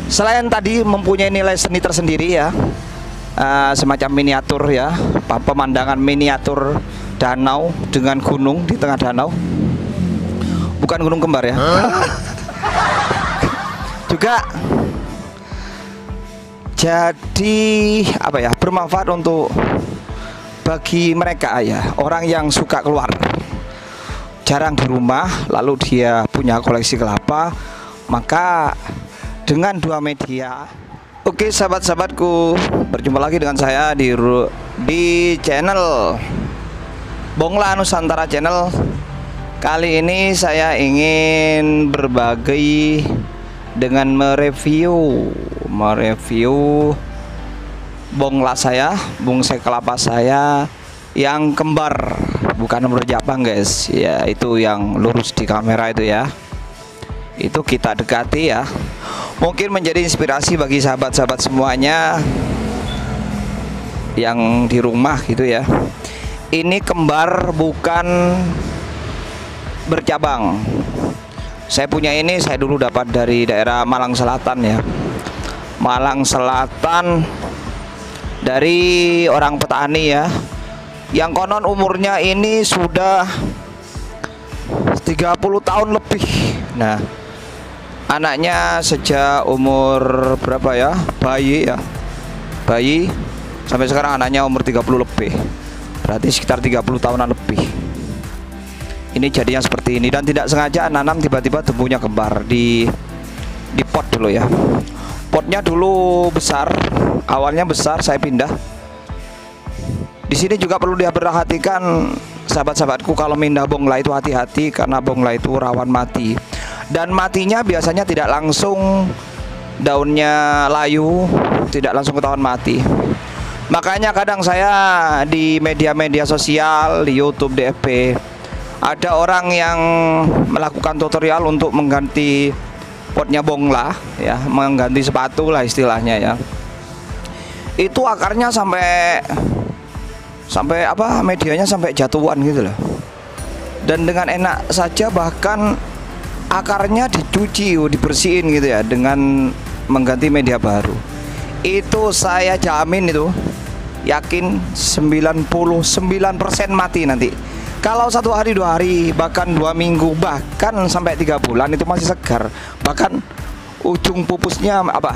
Selain tadi mempunyai nilai seni tersendiri ya, semacam miniatur ya, pemandangan miniatur danau dengan gunung di tengah danau, bukan gunung kembar ya. Juga jadi apa ya, bermanfaat untuk bagi mereka ya, orang yang suka keluar, jarang di rumah, lalu dia punya koleksi kelapa, maka dengan dua media. Oke sahabat-sahabatku, berjumpa lagi dengan saya di channel Bongla Nusantara Channel. Kali ini saya ingin berbagi dengan mereview bongla saya, bonsai kelapa saya yang kembar, bukan berjabang guys ya, itu yang lurus di kamera itu ya, itu kita dekati ya, mungkin menjadi inspirasi bagi sahabat-sahabat semuanya yang di rumah gitu ya. Ini kembar bukan bercabang. Saya punya ini, saya dulu dapat dari daerah Malang Selatan ya, Malang Selatan, dari orang petani ya, yang konon umurnya ini sudah 30 tahun lebih. Nah, anaknya sejak umur berapa ya, bayi sampai sekarang anaknya umur 30 lebih, berarti sekitar 30 tahunan lebih. Ini jadinya seperti ini, dan tidak sengaja nanam tiba-tiba tumbuhnya kembar di pot dulu ya. Potnya dulu besar, awalnya besar, saya pindah. Di sini juga perlu diperhatikan sahabat-sahabatku, kalau pindah bongla itu hati-hati, karena bongla itu rawan mati. Dan matinya biasanya tidak langsung daunnya layu, tidak langsung ketahuan mati. Makanya kadang saya di media-media sosial, di YouTube, di FB, ada orang yang melakukan tutorial untuk mengganti potnya bongla ya, mengganti sepatu lah istilahnya ya. Itu akarnya sampai apa, medianya sampai jatuhan gitu loh. Dan dengan enak saja, bahkan akarnya dicuci, dibersihin gitu ya, dengan mengganti media baru. Itu saya jamin, itu yakin 99% mati nanti. Kalau 1 hari, 2 hari, bahkan 2 minggu, bahkan sampai 3 bulan itu masih segar. Bahkan ujung pupusnya apa,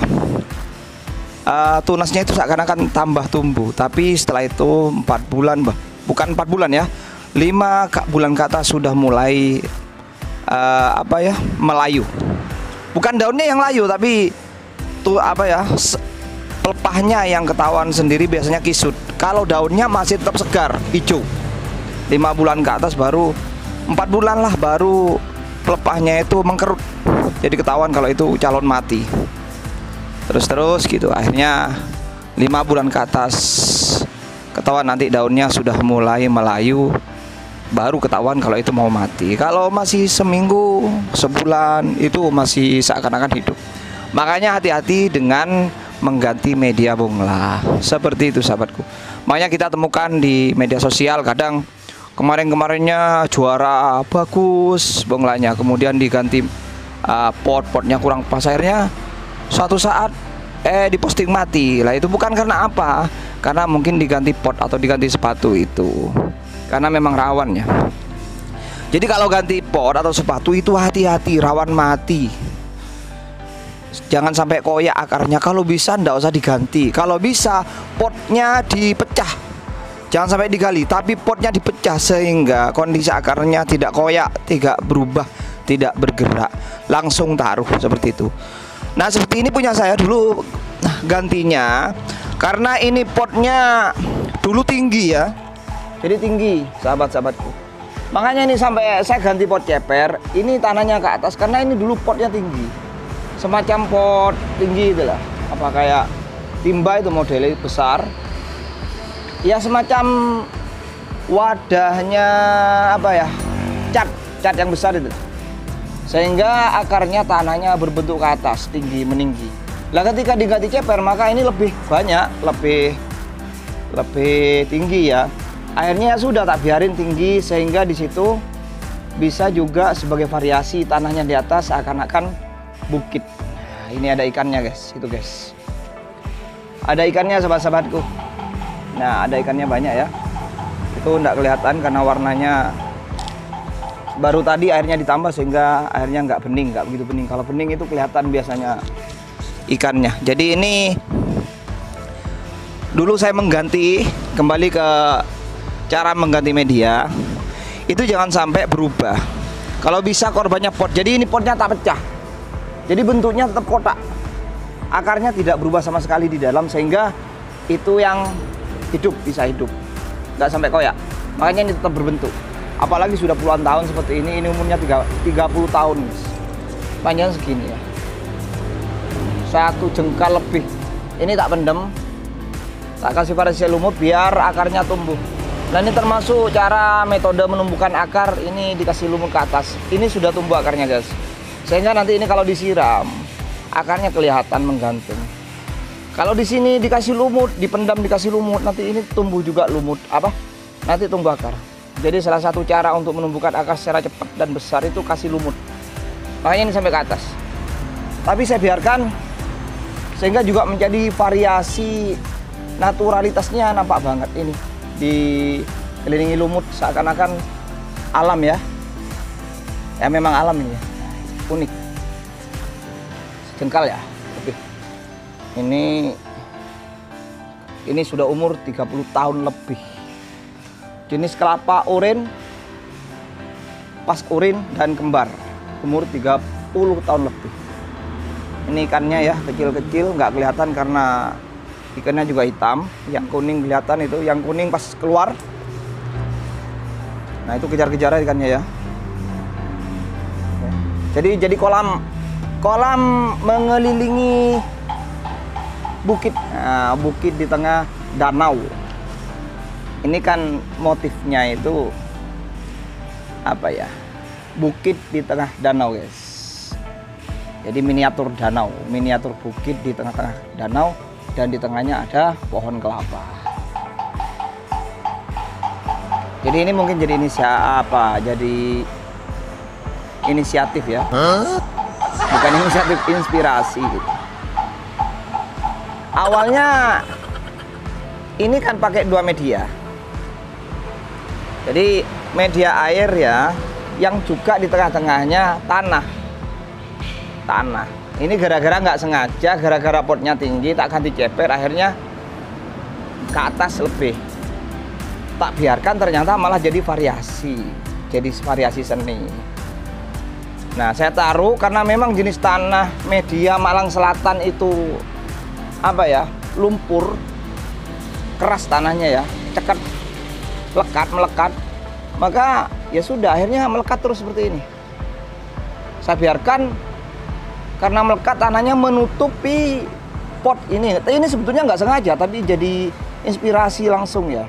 tunasnya itu seakan-akan tambah tumbuh. Tapi setelah itu 4 bulan, bukan 4 bulan ya, 5 bulan ke atas sudah mulai apa ya, melayu. Bukan daunnya yang layu, tapi tuh apa ya, pelepahnya yang ketahuan sendiri, biasanya kisut. Kalau daunnya masih tetap segar, hijau, 5 bulan ke atas, baru 4 bulan lah, baru pelepahnya itu mengkerut, jadi ketahuan kalau itu calon mati. Terus gitu, akhirnya 5 bulan ke atas ketahuan nanti daunnya sudah mulai melayu, baru ketahuan kalau itu mau mati. Kalau masih seminggu, sebulan, itu masih seakan-akan hidup. Makanya hati-hati dengan mengganti media bongla seperti itu sahabatku. Makanya kita temukan di media sosial, kadang kemarinnya juara bagus bonglanya, kemudian diganti potnya kurang pas, akhirnya suatu saat diposting mati. Lah itu bukan karena apa, karena mungkin diganti pot atau diganti sepatu, itu karena memang rawan ya. Jadi kalau ganti pot atau sepatu itu hati-hati, rawan mati. Jangan sampai koyak akarnya. Kalau bisa ndak usah diganti. Kalau bisa potnya dipecah, jangan sampai digali, tapi potnya dipecah sehingga kondisi akarnya tidak koyak, tidak berubah, tidak bergerak, langsung taruh seperti itu. Nah seperti ini punya saya dulu. Nah, gantinya karena ini potnya dulu tinggi ya, jadi tinggi sahabat-sahabatku. Makanya ini sampai saya ganti pot ceper, ini tanahnya ke atas, karena ini dulu potnya tinggi, semacam pot tinggi itulah, apa kayak timba itu modelnya besar ya, semacam wadahnya apa ya, cat yang besar itu, sehingga akarnya tanahnya berbentuk ke atas, tinggi meninggi. Lah ketika diganti ceper, maka ini lebih banyak, lebih tinggi ya. Akhirnya sudah tak biarin tinggi, sehingga di situ bisa juga sebagai variasi tanahnya di atas akan bukit ini ada ikannya guys, itu guys. Ada ikannya sahabat-sahabatku. Nah, ada ikannya banyak ya. Itu enggak kelihatan karena warnanya baru tadi airnya ditambah sehingga airnya nggak bening, nggak begitu bening. Kalau bening itu kelihatan biasanya ikannya. Jadi ini dulu saya mengganti kembali ke cara mengganti media. Itu jangan sampai berubah. Kalau bisa korbannya pot. Jadi ini potnya tak pecah. Jadi bentuknya tetap kotak. Akarnya tidak berubah sama sekali di dalam sehingga itu yang hidup, bisa hidup. Nggak sampai koyak. Makanya ini tetap berbentuk. Apalagi sudah puluhan tahun seperti ini umurnya 30 tahun. Panjang segini ya. 1 jengkal lebih. Ini tak pendem. Tak kasih variasi lumut biar akarnya tumbuh. Nah, ini termasuk cara metode menumbuhkan akar, ini dikasih lumut ke atas. Ini sudah tumbuh akarnya guys. Sehingga nanti ini kalau disiram, akarnya kelihatan menggantung. Kalau di sini dikasih lumut, dipendam dikasih lumut, nanti ini tumbuh juga lumut nanti tumbuh akar. Jadi salah satu cara untuk menumbuhkan akar secara cepat dan besar itu kasih lumut. Makanya ini sampai ke atas. Tapi saya biarkan sehingga juga menjadi variasi, naturalitasnya nampak banget ini. Dikelilingi lumut seakan-akan alam ya. Ya memang alam ini ya. Unik. Jengkal ya. Ini sudah umur 30 tahun lebih. Jenis kelapa urin, pas urin dan kembar. Umur 30 tahun lebih. Ini ikannya ya, kecil-kecil, nggak kelihatan karena ikannya juga hitam. Yang kuning kelihatan itu, yang kuning pas keluar. Nah, itu kejar-kejaran ikannya ya. Jadi kolam mengelilingi bukit. Nah, bukit di tengah danau. Ini kan motifnya itu apa ya? Bukit di tengah danau, guys. Jadi miniatur danau, miniatur bukit di tengah-tengah danau dan di tengahnya ada pohon kelapa. Jadi ini mungkin jadi inisiatif ya. Bukan inisiatif, inspirasi gitu. Awalnya ini kan pakai 2 media. Jadi media air ya, yang juga di tengah-tengahnya tanah. Ini gara-gara nggak sengaja, gara-gara potnya tinggi, tak ganti ceper, akhirnya ke atas lebih. Tak biarkan, ternyata malah jadi variasi seni. Nah, saya taruh karena memang jenis tanah media Malang Selatan itu lumpur, keras tanahnya ya, cekat, melekat, maka ya sudah akhirnya melekat terus seperti ini. Saya biarkan karena melekat tanahnya menutupi pot ini. Ini sebetulnya nggak sengaja, tapi jadi inspirasi langsung ya,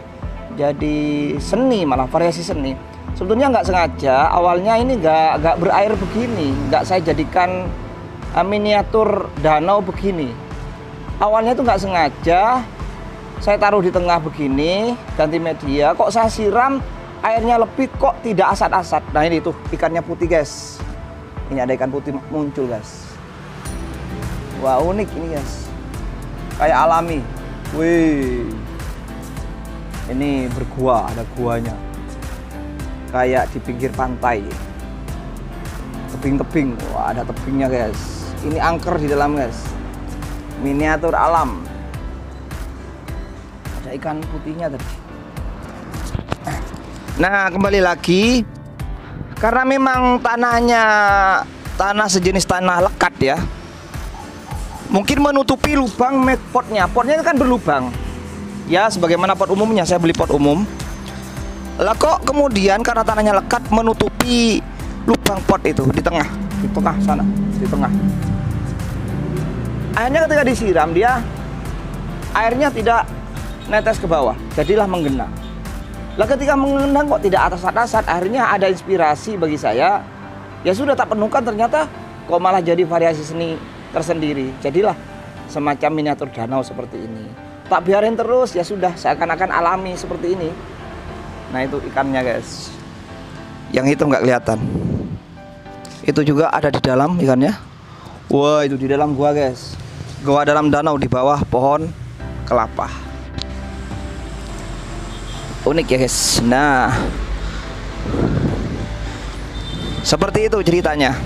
jadi seni, malah variasi seni. Sebetulnya nggak sengaja, awalnya ini nggak berair begini, nggak saya jadikan miniatur danau begini. Awalnya itu nggak sengaja, saya taruh di tengah begini, ganti media, kok saya siram airnya lebih, kok tidak asat-asat. Nah ini tuh ikannya putih guys. Ini ada ikan putih muncul guys. Wah, unik ini guys, kayak alami. Wih, ini bergua, ada guanya, kayak di pinggir pantai, tebing-tebing. Wah, ada tebingnya guys. Ini angker di dalam guys, miniatur alam. Ada ikan putihnya tadi. Nah, kembali lagi, karena memang tanahnya tanah sejenis tanah lekat ya, mungkin menutupi lubang potnya. Potnya kan berlubang ya, sebagaimana pot umumnya. Saya beli pot umum. Lah kok kemudian karena tanahnya lekat menutupi lubang pot itu di tengah sana, di tengah. Akhirnya ketika disiram, dia airnya tidak netes ke bawah, jadilah menggenang. Lah ketika menggenang kok tidak atas-atasat, akhirnya ada inspirasi bagi saya. Ya sudah, tak penuhkan, ternyata kok malah jadi variasi seni tersendiri. Jadilah semacam miniatur danau seperti ini. Tak biarin terus, ya sudah, seakan-akan alami seperti ini. Nah itu ikannya guys, yang hitam nggak kelihatan. Itu juga ada di dalam ikannya. Wah, itu di dalam gua, guys. Gua dalam danau di bawah pohon kelapa. Unik ya, guys. Nah, seperti itu ceritanya.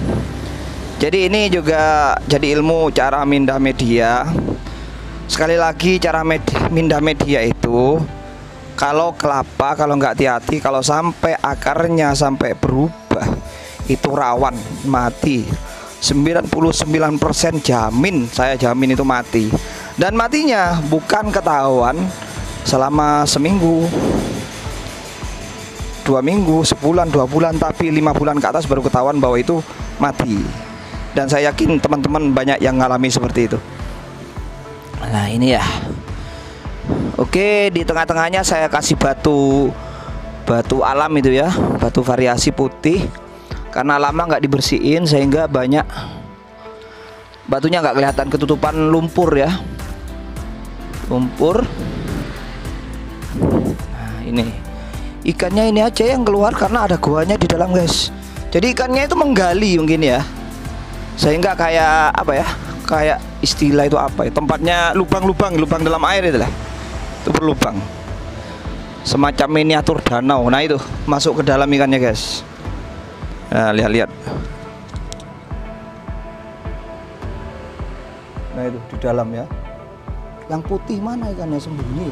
Jadi ini juga jadi ilmu cara mindah media. Sekali lagi, cara mindah media itu, kalau kelapa, kalau nggak hati-hati, kalau sampai akarnya sampai berubah, itu rawan mati. 99% jamin, saya jamin itu mati. Dan matinya bukan ketahuan selama seminggu, 2 minggu, sebulan, 2 bulan, tapi 5 bulan ke atas baru ketahuan bahwa itu mati. Dan saya yakin teman-teman banyak yang ngalami seperti itu. Nah ini ya. Oke, di tengah-tengahnya saya kasih batu alam itu ya, batu variasi putih. Karena lama nggak dibersihin sehingga banyak batunya nggak kelihatan, ketutupan lumpur ya, lumpur. Nah ini ikannya ini aja yang keluar karena ada guanya di dalam, guys. Jadi ikannya itu menggali mungkin ya, sehingga kayak apa ya, kayak istilah itu apa ya, tempatnya lubang dalam air itu lah, itu berlubang, semacam miniatur danau. Nah itu masuk ke dalam ikannya, guys. Nah lihat. Nah itu di dalam ya. Yang putih mana ikannya sembunyi?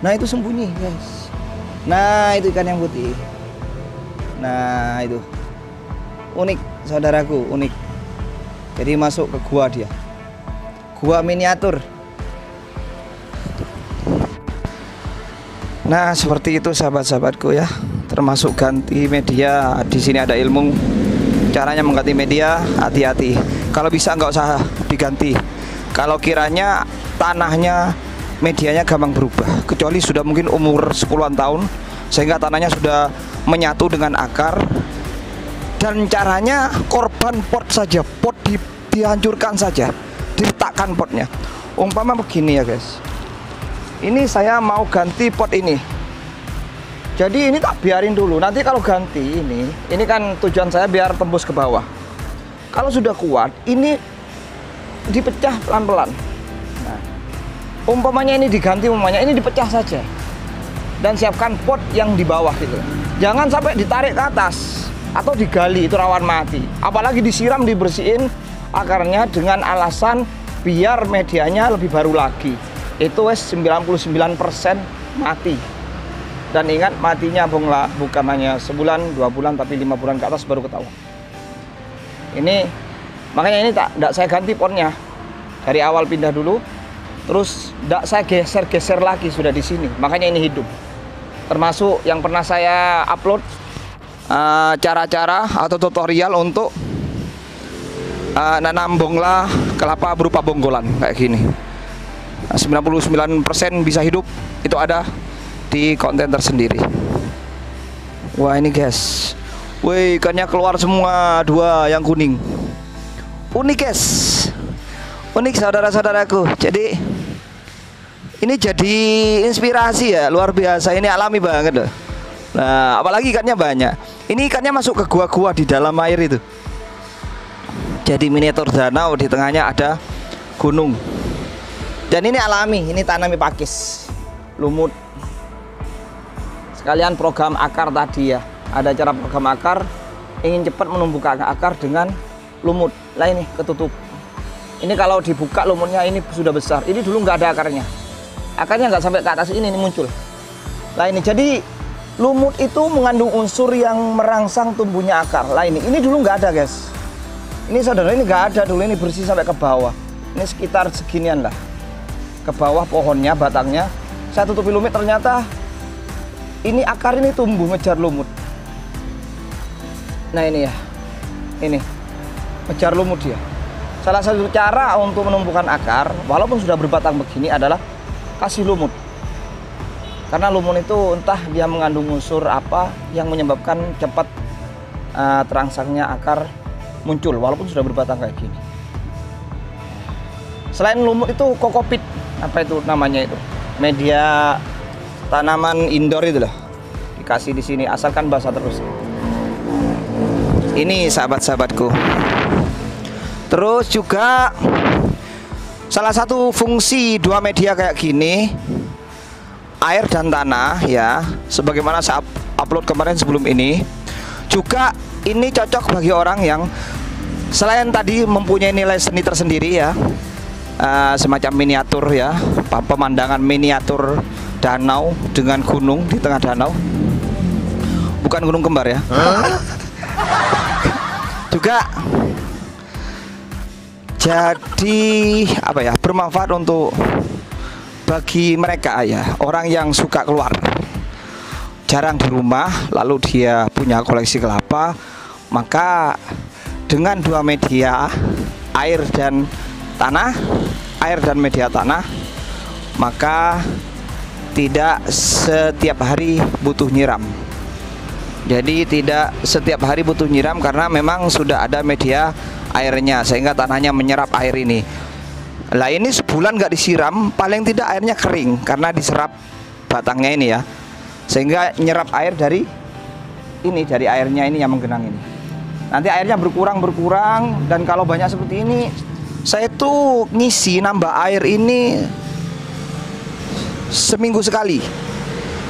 Nah itu sembunyi, guys. Nah itu ikan yang putih. Nah itu unik, saudaraku, unik. Jadi masuk ke gua dia, gua miniatur. Nah seperti itu sahabat-sahabatku ya, termasuk ganti media. Di sini ada ilmu caranya mengganti media. Hati-hati, kalau bisa nggak usah diganti. Kalau kiranya tanahnya, medianya gampang berubah, kecuali sudah mungkin umur 10-an tahun sehingga tanahnya sudah menyatu dengan akar. Dan caranya korban pot saja, pot dihancurkan saja, diletakkan potnya. Umpama begini ya, guys. Ini saya mau ganti pot ini. Jadi ini tak biarin dulu. Nanti kalau ganti ini kan tujuan saya biar tembus ke bawah. Kalau sudah kuat, ini dipecah pelan-pelan. Nah, umpamanya ini diganti, umpamanya ini dipecah saja. Dan siapkan pot yang di bawah gitu. Jangan sampai ditarik ke atas atau digali, itu rawan mati. Apalagi disiram, dibersihin akarnya dengan alasan biar medianya lebih baru lagi. Itu 99% mati. Dan ingat, matinya bukan hanya sebulan, 2 bulan, tapi 5 bulan ke atas baru ketahuan. Ini makanya ini tidak saya ganti potnya. Dari awal pindah dulu, terus tidak saya geser-geser lagi, sudah di sini. Makanya ini hidup. Termasuk yang pernah saya upload cara-cara atau tutorial untuk nanam bongla kelapa berupa bonggolan kayak gini. 99% bisa hidup, itu ada di konten tersendiri. Wah ini, guys, wih, ikannya keluar semua, 2 yang kuning. Unik, guys, unik saudara-saudaraku. Jadi ini jadi inspirasi ya, luar biasa. Ini alami banget loh. Nah, apalagi ikannya banyak. Ini ikannya masuk ke gua-gua di dalam air itu. Jadi miniatur danau, di tengahnya ada gunung. Dan ini alami, ini tanami pakis, lumut. Sekalian program akar tadi ya. Ada cara program akar, ingin cepat menumbuhkan akar dengan lumut. Lah ini ketutup. Ini kalau dibuka lumutnya ini sudah besar. Ini dulu nggak ada akarnya. Akarnya nggak sampai ke atas ini muncul. Lah ini jadi lumut itu mengandung unsur yang merangsang tumbuhnya akar. Lah ini dulu nggak ada, guys. Ini saudara, ini nggak ada dulu, ini bersih sampai ke bawah. Ini sekitar seginian lah. Ke bawah pohonnya, batangnya. Saya tutupi lumut, ternyata ini akar ini tumbuh ngejar lumut. Nah ini ya, ini ngejar lumut dia. Salah satu cara untuk menumbuhkan akar, walaupun sudah berbatang begini, adalah kasih lumut. Karena lumut itu entah dia mengandung unsur apa yang menyebabkan cepat terangsangnya akar muncul walaupun sudah berbatang kayak gini. Selain lumut itu kokopit, apa itu namanya itu? Media tanaman indoor itu loh. Dikasih di sini asalkan basah terus. Ini sahabat-sahabatku. Terus juga salah satu fungsi dua media kayak gini, air dan tanah ya, sebagaimana saya upload kemarin sebelum ini, juga ini cocok bagi orang yang selain tadi mempunyai nilai seni tersendiri ya, semacam miniatur ya, pemandangan miniatur danau dengan gunung di tengah danau, bukan gunung kembar ya. Juga jadi apa ya, bermanfaat untuk bagi mereka ya, orang yang suka keluar, jarang di rumah, lalu dia punya koleksi kelapa, maka dengan dua media air dan media tanah, maka tidak setiap hari butuh nyiram. Jadi tidak setiap hari butuh nyiram karena memang sudah ada media airnya, sehingga tanahnya menyerap air ini. Lah ini sebulan nggak disiram, paling tidak airnya kering karena diserap batangnya ini ya, sehingga nyerap air dari ini, dari airnya ini yang menggenang ini. Nanti airnya berkurang, dan kalau banyak seperti ini, saya tuh ngisi nambah air ini seminggu sekali.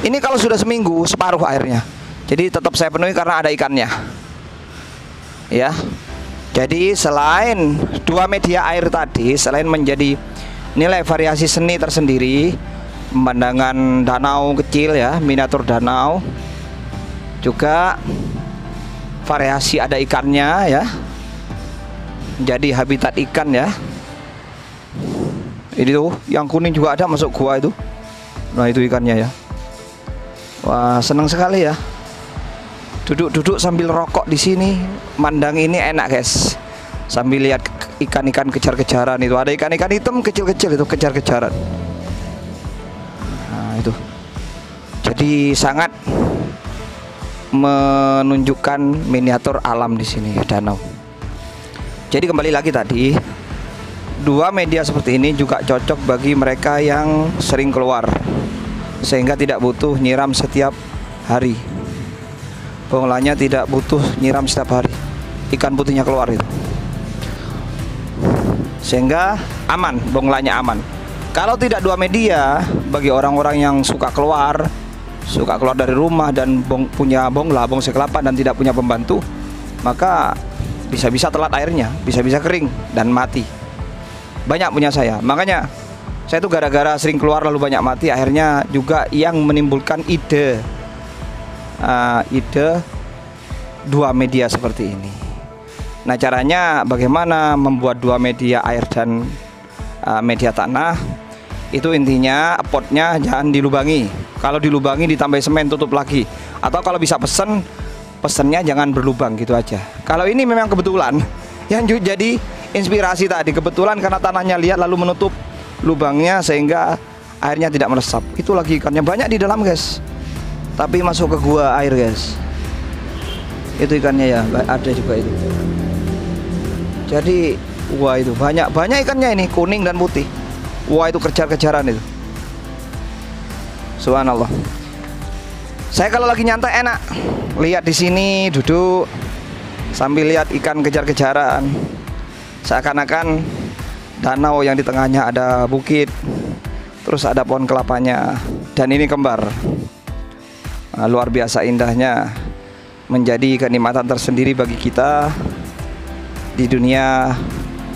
Ini kalau sudah seminggu separuh airnya. Jadi tetap saya penuhi karena ada ikannya. Ya. Jadi selain dua media air tadi, selain menjadi nilai variasi seni tersendiri, pemandangan danau kecil ya, miniatur danau, juga variasi ada ikannya ya, jadi habitat ikan ya. Ini tuh yang kuning juga ada masuk gua itu. Nah itu ikannya ya. Wah senang sekali ya. Duduk-duduk sambil rokok di sini, mandang ini enak guys. Sambil lihat ikan-ikan kejar-kejaran itu, ada ikan-ikan hitam kecil-kecil itu kejar-kejaran. Nah itu. Jadi sangat menunjukkan miniatur alam di sini danau. Jadi kembali lagi tadi, dua media seperti ini juga cocok bagi mereka yang sering keluar, sehingga tidak butuh nyiram setiap hari. Bonglanya tidak butuh nyiram setiap hari, ikan putihnya keluar itu, sehingga aman, bonglanya aman. Kalau tidak dua media, bagi orang-orang yang suka keluar dari rumah dan punya bongla, bongsek kelapa dan tidak punya pembantu, maka bisa-bisa telat airnya, bisa-bisa kering dan mati. Banyak punya saya, makanya saya tuh gara-gara sering keluar lalu banyak mati, akhirnya juga yang menimbulkan ide dua media seperti ini. Nah caranya bagaimana membuat dua media air dan media tanah, itu intinya potnya jangan dilubangi. Kalau dilubangi ditambah semen, tutup lagi. Atau kalau bisa pesennya jangan berlubang gitu aja. Kalau ini memang kebetulan yang jadi inspirasi tadi, kebetulan karena tanahnya liat lalu menutup lubangnya sehingga airnya tidak meresap. Itu lagi ikannya banyak di dalam guys, tapi masuk ke gua air guys. Itu ikannya ya, ada juga itu. Jadi wah itu banyak ikannya ini, kuning dan putih. Wah itu kejar-kejaran itu. Subhanallah. Saya kalau lagi nyantai enak, lihat di sini duduk sambil lihat ikan kejar-kejaran. Seakan-akan danau yang di tengahnya ada bukit, terus ada pohon kelapanya, dan ini kembar. Nah, luar biasa indahnya, menjadi kenikmatan tersendiri bagi kita di dunia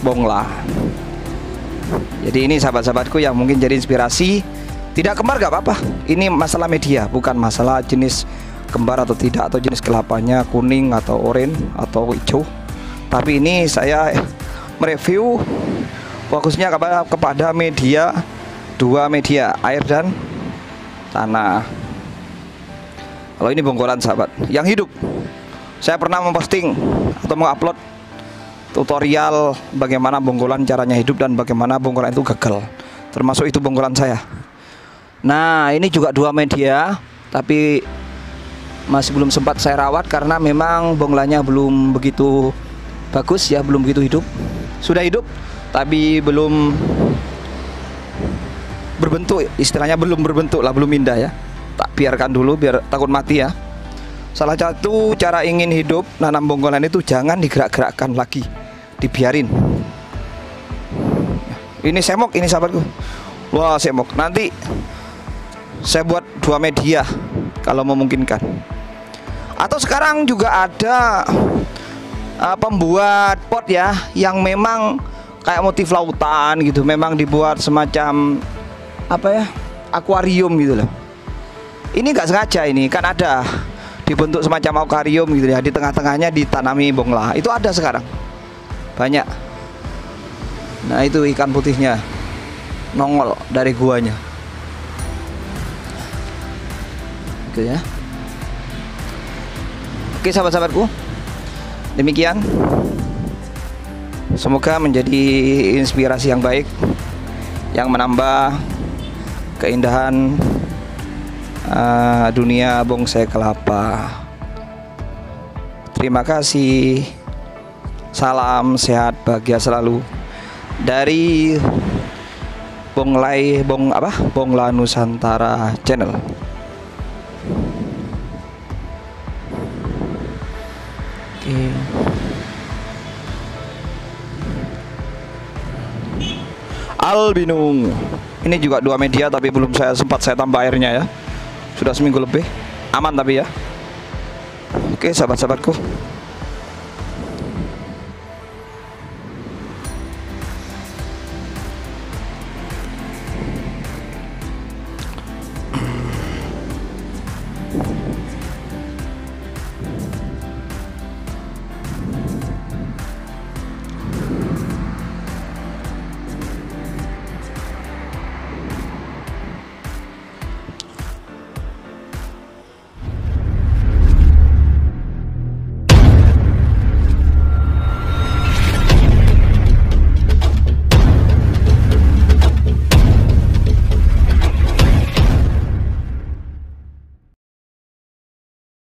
bongla. Jadi ini sahabat-sahabatku yang mungkin jadi inspirasi. Tidak kembar gak apa-apa, ini masalah media, bukan masalah jenis kembar atau tidak, atau jenis kelapanya kuning atau oranye atau hijau. Tapi ini saya mereview fokusnya kepada media, dua media air dan tanah. Kalau ini bonggolan sahabat yang hidup, saya pernah memposting atau mengupload tutorial bagaimana bonggolan caranya hidup dan bagaimana bonggolan itu gagal, termasuk itu bonggolan saya. Nah ini juga dua media, tapi masih belum sempat saya rawat karena memang bonggolannya belum begitu bagus ya, belum begitu hidup. Sudah hidup tapi belum berbentuk, istilahnya belum berbentuk lah, belum indah ya. Tak biarkan dulu biar takut mati ya. Salah satu cara ingin hidup nanam bongkolan itu jangan digerak-gerakkan lagi, dibiarin. Ini semok, ini sahabatku. Wah, semok. Nanti saya buat 2 media kalau memungkinkan. Atau sekarang juga ada pembuat pot ya, yang memang kayak motif lautan gitu, memang dibuat semacam apa ya, akuarium gitu loh. Ini nggak sengaja, ini kan ada dibentuk semacam akuarium gitu ya, di tengah-tengahnya ditanami bongla. Itu ada sekarang banyak. Nah itu ikan putihnya nongol dari guanya gitu ya. Oke sahabat-sahabatku, demikian, semoga menjadi inspirasi yang baik yang menambah keindahan dunia bonsai kelapa. Terima kasih. Salam sehat, bahagia selalu dari Bongla Nusantara Channel. Oke. Albinung. Ini juga 2 media tapi belum sempat saya tambah airnya ya. Sudah seminggu lebih. Aman tapi ya. Oke sahabat-sahabatku.